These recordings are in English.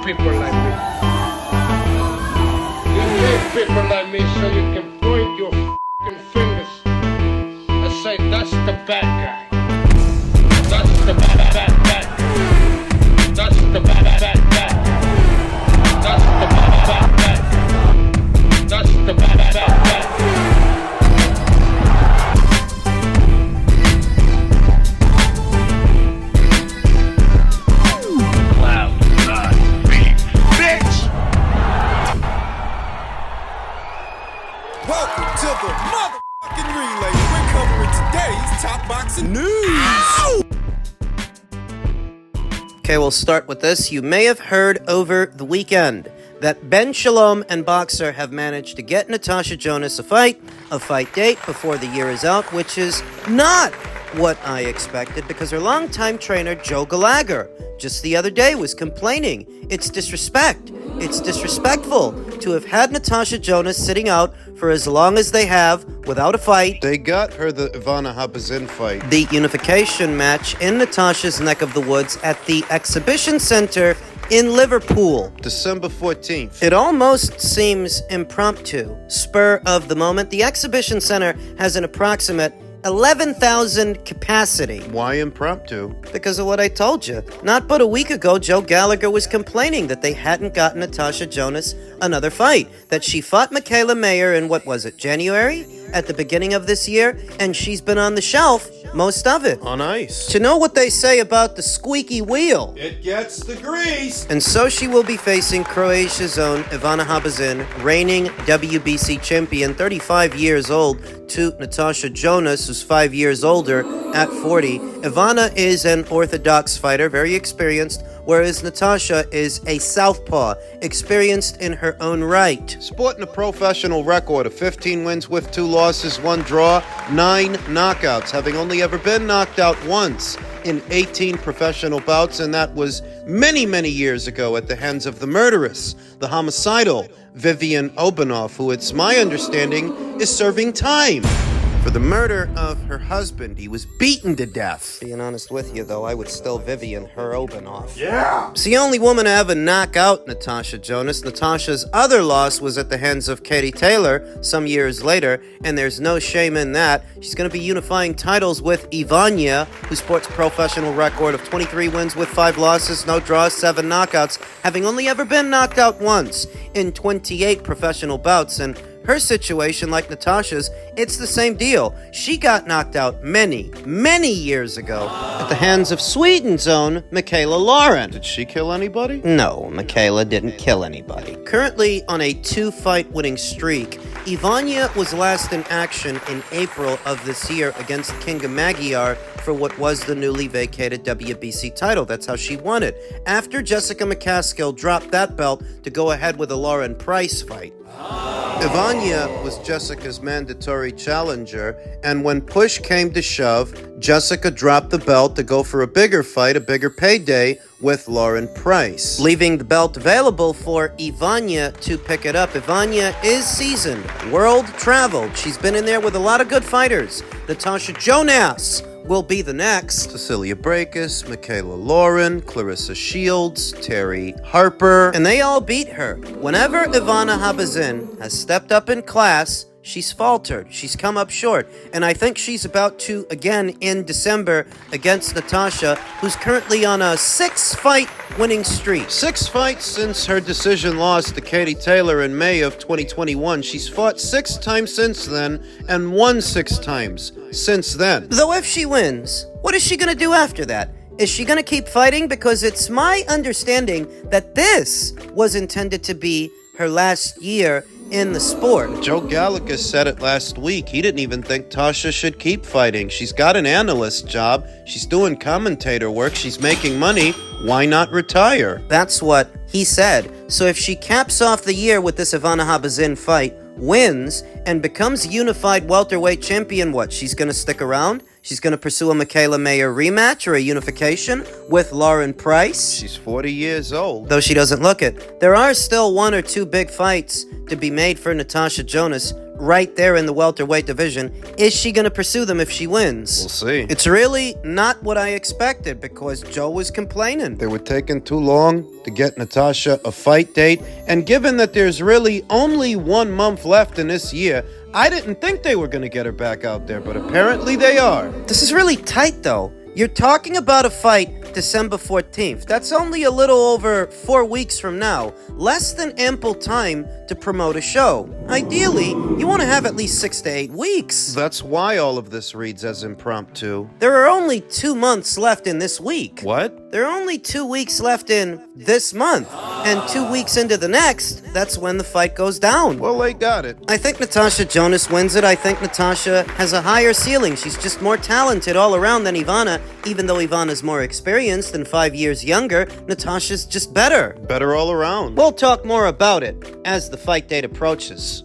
people like me. You need people like me so you can point your f***ing fingers and say, that's the bad guy. That's the bad guy. That's the bad guy. That's the bad guy. That's the bad guy. Welcome to the motherfucking relay. We're covering today's top boxing news. Okay, we'll start with this. You may have heard over the weekend that Ben Shalom and Boxer have managed to get Natasha Jonas a fight date before the year is out, which is not what I expected because her longtime trainer, Joe Gallagher, just the other day was complaining. It's disrespect. It's disrespectful to have had Natasha Jonas sitting out for as long as they have without a fight. They got her the Ivana Habazin fight. The unification match in Natasha's neck of the woods at the Exhibition Center in Liverpool. December 14th. It almost seems impromptu, spur of the moment. The Exhibition Center has an approximate 11,000 capacity. Why impromptu? Because of what I told you. Not but a week ago, Joe Gallagher was complaining that they hadn't gotten Natasha Jonas another fight. That she fought Michaela Mayer in, what was it, January? At the beginning of this year? And she's been on the shelf most of it. On ice. To know what they say about the squeaky wheel. It gets the grease. And so she will be facing Croatia's own Ivana Habazin, reigning WBC champion, 35 years old, to Natasha Jonas, who's 5 years older, at 40. Ivana is an orthodox fighter, very experienced, whereas Natasha is a southpaw, experienced in her own right. Sporting a professional record of 15 wins with 2 losses, 1 draw, 9 knockouts, having only ever been knocked out once in 18 professional bouts, and that was many, many years ago at the hands of the murderous, the homicidal Vivian Obanov, who it's my understanding is serving time for the murder of her husband. He was beaten to death. Being honest with you, though, I would still Vivian her Obanov. Yeah! It's the only woman to ever knock out Natasha Jonas. Natasha's other loss was at the hands of Katie Taylor some years later, and there's no shame in that. She's going to be unifying titles with Ivana, who sports a professional record of 23 wins with 5 losses, no draws, 7 knockouts, having only ever been knocked out once in 28 professional bouts. And her situation, like Natasha's, it's the same deal. She got knocked out many, many years ago at the hands of Sweden's own Michaela Lauren. Did she kill anybody? No, Michaela didn't kill anybody. Currently on a 2-fight winning streak, Ivana was last in action in April of this year against Kinga Magyar for what was the newly vacated WBC title. That's how she won it. After Jessica McCaskill dropped that belt to go ahead with a Lauren Price fight. Ivana was Jessica's mandatory challenger, and when push came to shove, Jessica dropped the belt to go for a bigger fight, a bigger payday with Lauren Price, leaving the belt available for Ivana to pick it up. Ivana is seasoned, world-traveled. She's been in there with a lot of good fighters. Natasha Jonas will be the next. Cecilia Brækhus, Michaela Lauren, Clarissa Shields, Terry Harper. And they all beat her. Whenever Ivana Habazin has stepped up in class, she's faltered. She's come up short. And I think she's about to, again, in December against Natasha, who's currently on a 6-fight winning streak. 6 fights since her decision loss to Katie Taylor in May of 2021. She's fought 6 times since then and won 6 times since then. Though if she wins, what is she going to do after that? Is she going to keep fighting? Because it's my understanding that this was intended to be her last year in the sport. Joe Gallagher said it last week. He didn't even think Tasha should keep fighting. She's got an analyst job. She's doing commentator work. She's making money. Why not retire? That's what he said. So if she caps off the year with this Ivana Habazin fight, wins, and becomes unified welterweight champion, what? She's going to stick around? She's going to pursue a Michaela Mayer rematch or a unification with Lauren Price? She's 40 years old. Though she doesn't look it. There are still 1 or 2 big fights to be made for Natasha Jonas. right there in the welterweight division. Is she going to pursue them if she wins? We'll see. It's really not what I expected because Joe was complaining. They were taking too long to get Natasha a fight date, and given that there's really only 1 month left in this year, I didn't think they were going to get her back out there, but apparently they are. This is really tight, though. You're talking about a fight December 14th. That's only a little over 4 weeks from now. Less than ample time to promote a show. Ideally, you want to have at least 6 to 8 weeks. That's why all of this reads as impromptu. There are only 2 months left in this week. What? There are only 2 weeks left in this month. And 2 weeks into the next, that's when the fight goes down. Well, they got it. I think Natasha Jonas wins it. I think Natasha has a higher ceiling. She's just more talented all around than Ivana. Even though Ivana's more experienced and 5 years younger, Natasha's just better. Better all around. We'll talk more about it as the fight date approaches.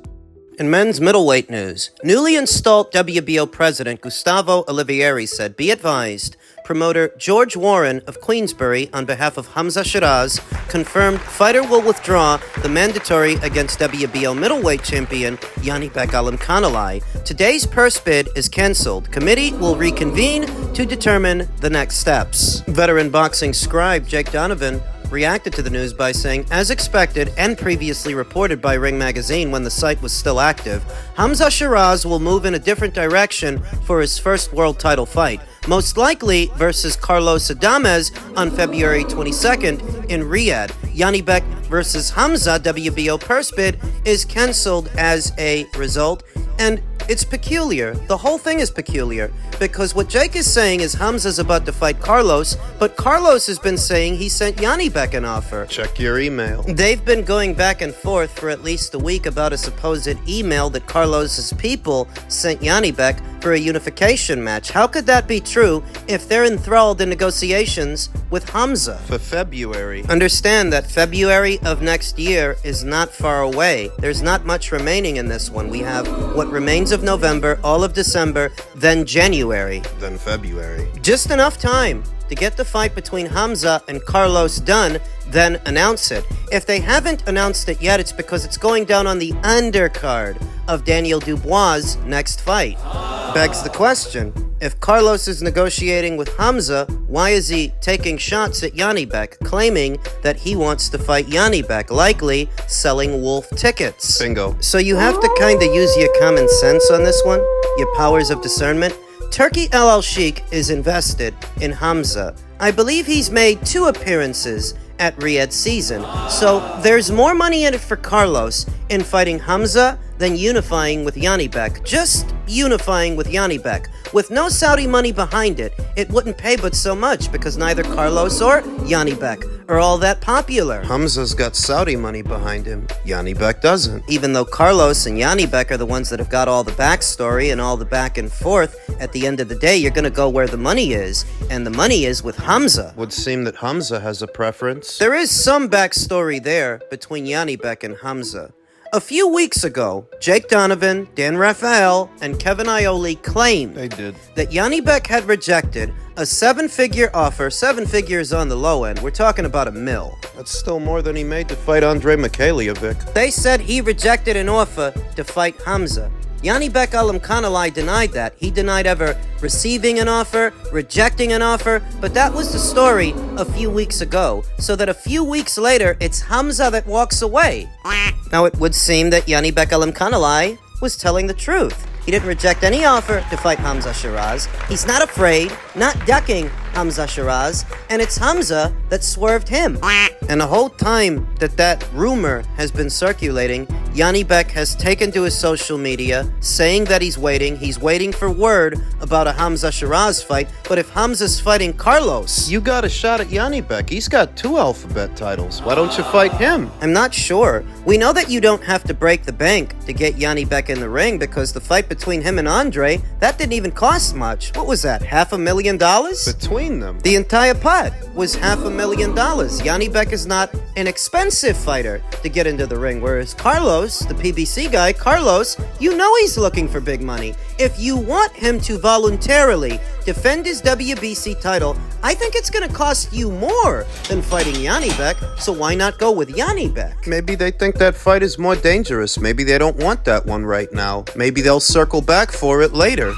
In men's middleweight news, newly installed WBO president Gustavo Olivieri said, "Be advised, promoter George Warren of Queensbury, on behalf of Hamza Sheeraz, confirmed fighter will withdraw the mandatory against WBO middleweight champion Janibek Alimkhanalai. Today's purse bid is cancelled. Committee will reconvene to determine the next steps." Veteran boxing scribe Jake Donovan reacted to the news by saying, as expected and previously reported by Ring Magazine when the site was still active, Hamza Sheeraz will move in a different direction for his first world title fight, most likely versus Carlos Adames on February 22nd in Riyadh. Janibek versus Hamza WBO purse bid is cancelled as a result, and it's peculiar. The whole thing is peculiar because what Jake is saying is Hamza's about to fight Carlos, but Carlos has been saying he sent Janibek an offer. Check your email. They've been going back and forth for at least a week about a supposed email that Carlos's people sent Janibek for a unification match. How could that be true if they're enthralled in negotiations with Hamza? For February. Understand that February of next year is not far away. There's not much remaining in this one. We have what remains of November, all of December, then January. Then February. Just enough time to get the fight between Hamza and Carlos done, then announce it. If they haven't announced it yet, it's because it's going down on the undercard of Daniel Dubois' next fight. Begs the question, if Carlos is negotiating with Hamza, why is he taking shots at Janibek, claiming that he wants to fight Janibek, likely selling wolf tickets? Bingo. So you have to kind of use your common sense on this one, your powers of discernment. Turki El Sheikh is invested in Hamza. I believe he's made 2 appearances at Riyadh season, so there's more money in it for Carlos in fighting Hamza than unifying with Janibek. Just unifying with Janibek. With no Saudi money behind it, it wouldn't pay but so much because neither Carlos or Janibek are all that popular. Hamza's got Saudi money behind him. Janibek doesn't. Even though Carlos and Janibek are the ones that have got all the backstory and all the back and forth, at the end of the day, you're going to go where the money is, and the money is with Hamza. Would seem that Hamza has a preference. There is some backstory there between Janibek and Hamza. A few weeks ago, Jake Donovan, Dan Raphael, and Kevin Iole claimed They did. that Janibek had rejected a 7-figure offer. 7 figures on the low end. We're talking about $1 million. That's still more than he made to fight Andre Mikhailovic. They said he rejected an offer to fight Hamza. Janibek Alimkhanalai denied that. He denied ever receiving an offer, rejecting an offer, but that was the story a few weeks ago. So that a few weeks later, it's Hamza that walks away. Now it would seem that Janibek Alimkhanalai was telling the truth. He didn't reject any offer to fight Hamza Sheeraz. He's not afraid, not ducking Hamza Sheeraz, and it's Hamza that swerved him. And the whole time that rumor has been circulating, Janibek has taken to his social media saying that he's waiting for word about a Hamza Sheeraz fight, but if Hamza's fighting Carlos... You got a shot at Janibek. He's got 2 alphabet titles. Why don't you fight him? I'm not sure. We know that you don't have to break the bank to get Janibek in the ring because the fight between him and Andre, that didn't even cost much. What was that, $500,000? Between them. The entire pot was $500,000. Janibek is not an expensive fighter to get into the ring, whereas Carlos Carlos, the PBC guy, Carlos, you know he's looking for big money. If you want him to voluntarily defend his WBC title, I think it's going to cost you more than fighting Janibek, so why not go with Janibek? Maybe they think that fight is more dangerous. Maybe they don't want that one right now. Maybe they'll circle back for it later.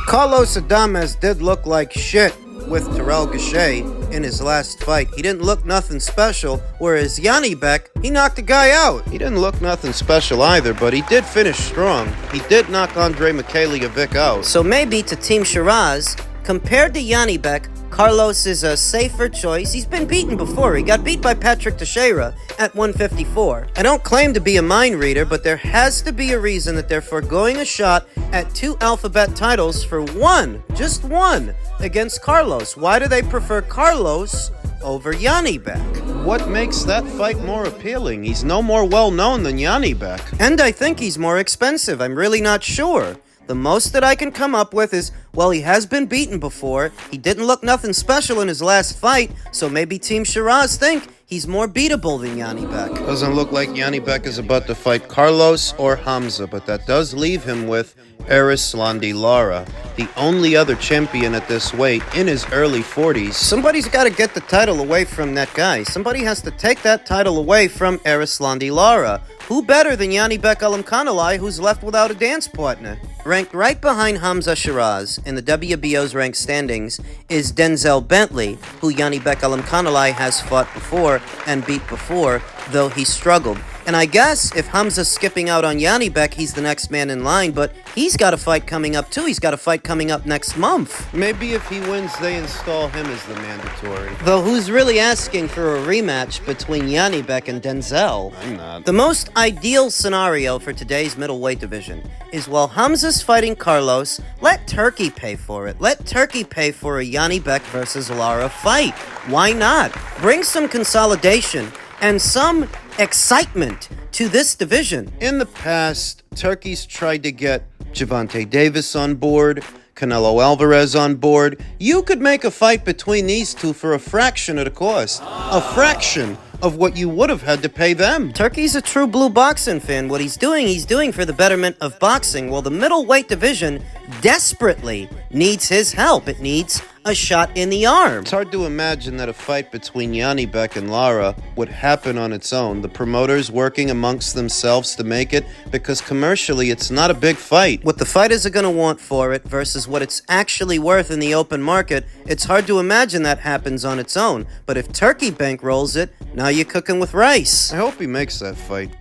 Carlos Adames did look like shit with Terrell Gausha in his last fight. He didn't look nothing special, whereas Janibek, he knocked the guy out. He didn't look nothing special either, but he did finish strong. He did knock Andre Mikhailovic out. So maybe to Team Sheeraz, compared to Janibek, Carlos is a safer choice. He's been beaten before. He got beat by Patrick Teixeira at 154. I don't claim to be a mind reader, but there has to be a reason that they're foregoing a shot at 2 alphabet titles for one, just one, against Carlos. Why do they prefer Carlos over Janibek? What makes that fight more appealing? He's no more well-known than Janibek. And I think he's more expensive. I'm really not sure. The most that I can come up with is, well, he has been beaten before. He didn't look nothing special in his last fight, so maybe Team Sheeraz think he's more beatable than Janibek. Doesn't look like Janibek is about to fight Carlos or Hamza, but that does leave him with Erislandy Lara, the only other champion at this weight in his early 40s. Somebody's got to get the title away from that guy. Somebody has to take that title away from Erislandy Lara. Who better than Janibek Alimkhanalai, who's left without a dance partner? Ranked right behind Hamza Sheeraz in the WBO's ranked standings is Denzel Bentley, who Janibek Alimkhanalai has fought before and beat before, though he struggled. And I guess if Hamza's skipping out on Janibek, he's the next man in line, but he's got a fight coming up too. He's got a fight coming up next month. Maybe if he wins, they install him as the mandatory. Though who's really asking for a rematch between Janibek and Denzel? I'm not. The most ideal scenario for today's middleweight division is while Hamza's fighting Carlos, let Turkey pay for it. Let Turkey pay for a Janibek versus Lara fight. Why not? Bring some consolidation and some excitement to this division. In the past, Turkey's tried to get Gervonta Davis on board, Canelo Alvarez on board. You could make a fight between these two for a fraction of the cost. A fraction of what you would have had to pay them. Turkey's a true blue boxing fan. What he's doing for the betterment of boxing. Well, the middleweight division desperately needs his help. It needs a shot in the arm. It's hard to imagine that a fight between Janibek and Lara would happen on its own. The promoters working amongst themselves to make it, because commercially it's not a big fight. What the fighters are going to want for it versus what it's actually worth in the open market, it's hard to imagine that happens on its own. But if Turkey bankrolls it, now you're cooking with rice. I hope he makes that fight.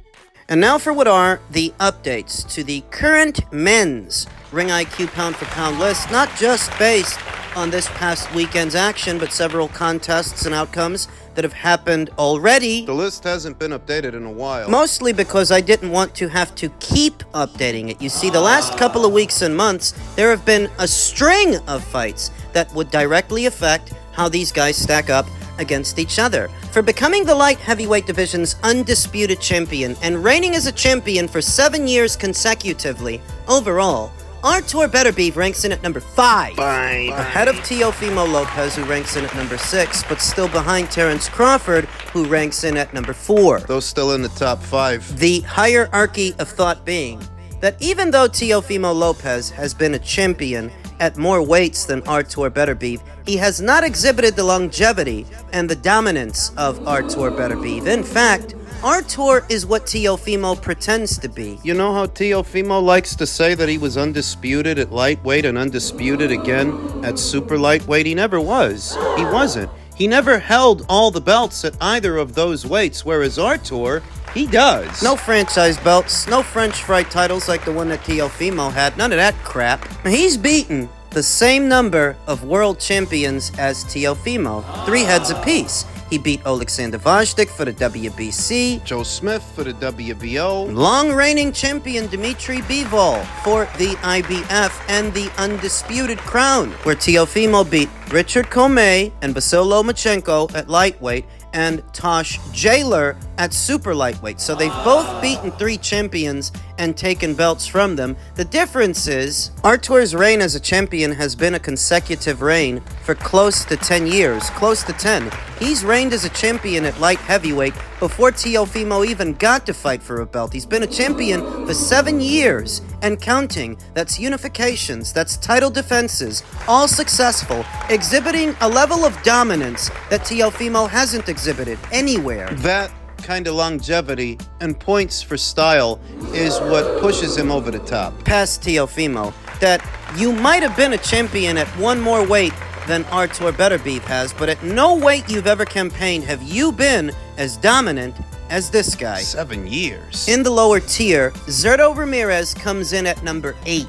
And now for what are the updates to the current men's Ring IQ pound-for-pound list, not just based on this past weekend's action, but several contests and outcomes that have happened already. The list hasn't been updated in a while. Mostly because I didn't want to have to keep updating it. You see, the last couple of weeks and months, there have been a string of fights that would directly affect how these guys stack up against each other. For becoming the light heavyweight division's undisputed champion and reigning as a champion for 7 years consecutively, overall, Artur Beterbiev ranks in at number 5. Ahead of Teofimo Lopez, who ranks in at number 6, but still behind Terence Crawford, who ranks in at number 4. Those still in the top 5. The hierarchy of thought being that even though Teofimo Lopez has been a champion at more weights than Artur Beterbiev, he has not exhibited the longevity and the dominance of Artur Beterbiev. In fact, Artur is what Teofimo pretends to be. You know how Teofimo likes to say that he was undisputed at lightweight and undisputed again at super lightweight? He never was. He wasn't. He never held all the belts at either of those weights, whereas Artur, he does. No franchise belts, no French fry titles like the one that Teofimo had, none of that crap. He's beaten the same number of world champions as Teofimo, 3 heads apiece. He beat Alexander Vajdik for the WBC, Joe Smith for the WBO, long reigning champion Dmitry Bivol for the IBF, and the undisputed crown, where Teofimo beat Richard Comey and Vasyl Lomachenko at lightweight and Tosh Jaylor at super lightweight. So they've both beaten 3 champions and taken belts from them. The difference is, Artur's reign as a champion has been a consecutive reign for close to 10 years. Close to 10. He's reigned as a champion at light heavyweight before Teofimo even got to fight for a belt. He's been a champion for 7 years and counting. That's unifications, that's title defenses, all successful, exhibiting a level of dominance that Teofimo hasn't exhibited anywhere. That kind of longevity and points for style is what pushes him over the top. Past Teofimo, that you might have been a champion at one more weight than Artur Beterbiev has, but at no weight you've ever campaigned have you been as dominant as this guy. 7 years. In the lower tier, Zurdo Ramirez comes in at number 8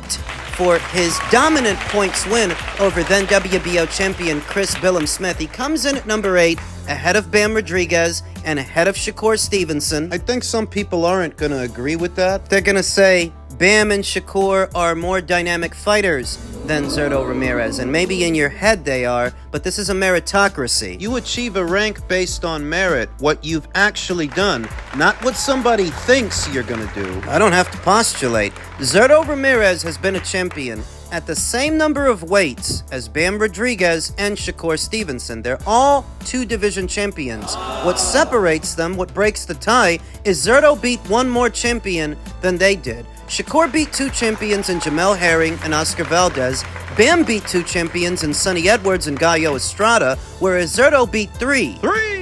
for his dominant points win over then WBO champion Chris Billum Smith. He comes in at number 8, ahead of Bam Rodriguez and ahead of Shakur Stevenson. I think some people aren't going to agree with that. They're going to say Bam and Shakur are more dynamic fighters than Zurdo Ramirez, and maybe in your head they are, but this is a meritocracy. You achieve a rank based on merit, what you've actually done, not what somebody thinks you're going to do. I don't have to postulate. Zurdo Ramirez has been a champion at the same number of weights as Bam Rodriguez and Shakur Stevenson. They're all 2-division champions. What separates them, what breaks the tie, is Zurdo beat one more champion than they did. Shakur beat 2 champions in Jamel Herring and Oscar Valdez. Bam beat 2 champions in Sonny Edwards and Gallo Estrada, whereas Zurdo beat 3.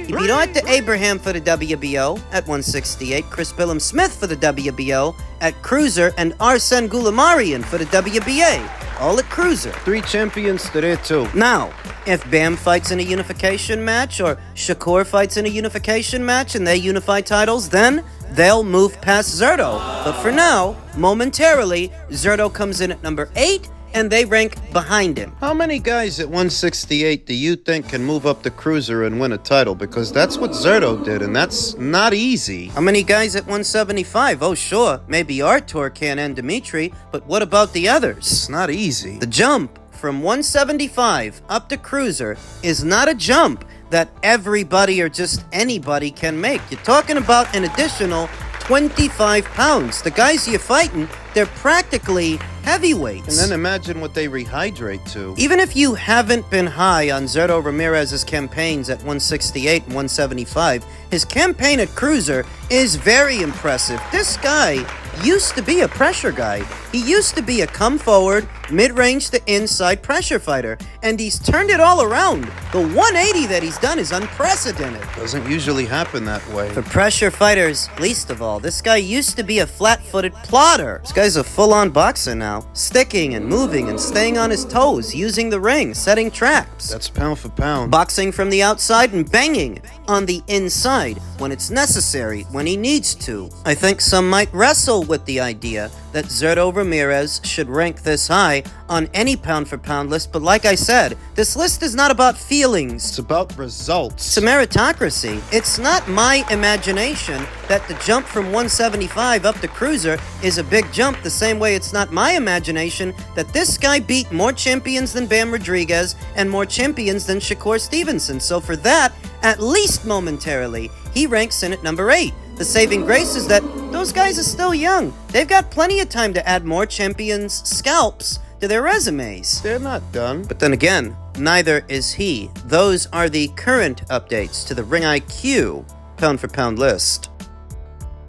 He beat Arthur Abraham for the WBO at 168, Chris Billum Smith for the WBO at Cruiser, and Arsene Goulamarian for the WBA, all at Cruiser. 3 champions to there too. Now, if Bam fights in a unification match or Shakur fights in a unification match and they unify titles, then they'll move past Zurdo. But for now, momentarily, Zurdo comes in at number 8 and they rank behind him. How many guys at 168 do you think can move up the cruiser and win a title? Because that's what Zurdo did, and that's not easy. How many guys at 175? Oh, sure, maybe Artur can and Dimitri, but what about the others? It's not easy. The jump from 175 up to cruiser is not a jump that everybody or just anybody can make. You're talking about an additional 25 pounds. The guys you're fighting, they're practically heavyweights. And then imagine what they rehydrate to. Even if you haven't been high on Zurdo Ramirez's campaigns at 168 and 175, his campaign at cruiser is very impressive. This guy used to be a pressure guy. He used to be a come forward, mid-range to inside pressure fighter, and he's turned it all around. The 180 that he's done is unprecedented. Doesn't usually happen that way. For pressure fighters, least of all, this guy used to be a flat-footed plotter. This guy's a full-on boxer now, sticking and moving and staying on his toes, using the ring, setting traps. That's pound for pound. Boxing from the outside and banging on the inside when it's necessary, when he needs to. I think some might wrestle with the idea that Zurdo Ramirez should rank this high on any pound-for-pound list, but like I said, this list is not about feelings. It's about results. It's a meritocracy. It's not my imagination that the jump from 175 up to cruiser is a big jump, the same way it's not my imagination that this guy beat more champions than Bam Rodriguez and more champions than Shakur Stevenson. So for that, at least momentarily, he ranks in at number 8. The saving grace is that those guys are still young. They've got plenty of time to add more champions' scalps to their resumes. They're not done. But then again, neither is he. Those are the current updates to the Ring IQ pound-for-pound list.